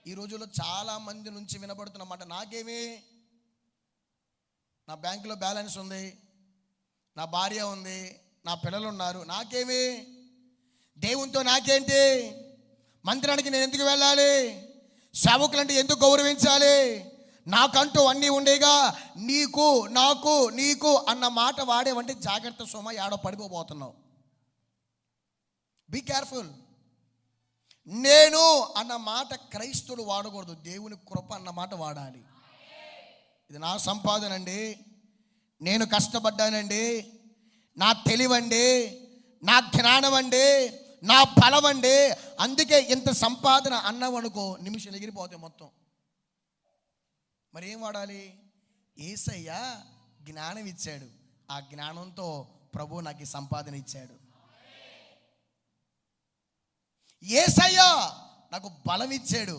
ఈ రోజుల్లో చాలా మంది నుంచి వినబడుతున్నమాట, నాకేమి, నా బ్యాంకులో బ్యాలెన్స్ ఉంది, నా భార్య ఉంది, నా పిల్లలు ఉన్నారు, నాకేమి, దేవునితో నాకేంటి, మందిరానికి నేను ఎందుకు వెళ్ళాలి, సేవకులంటే ఎందుకు గౌరవించాలి, నాకంటూ అన్నీ ఉండేగా, నీకు నాకు నీకు అన్న మాట వాడేవంటే జాగ్రత్త సోమ, ఏడో పడిపోబోతున్నావు. Be careful. నేను అన్న మాట క్రైస్తువులు వాడకూడదు, దేవుని కృప అన్న మాట వాడాలి. ఇది నా సంపాదన అండి, నేను కష్టపడ్డానండి, నా తెలివండి, నా జ్ఞానం అండి, నా బలం అండి, అందుకే ఇంత సంపాదన అన్నావనుకో నిమిషం ఎగిరిపోతాయి మొత్తం. మరి ఏం వాడాలి? యేసయ్య జ్ఞానం ఇచ్చాడు, ఆ జ్ఞానంతో ప్రభు నాకు ఈ సంపాదన ఇచ్చాడు. యేసయ్య నాకు బలం ఇచ్చాడు,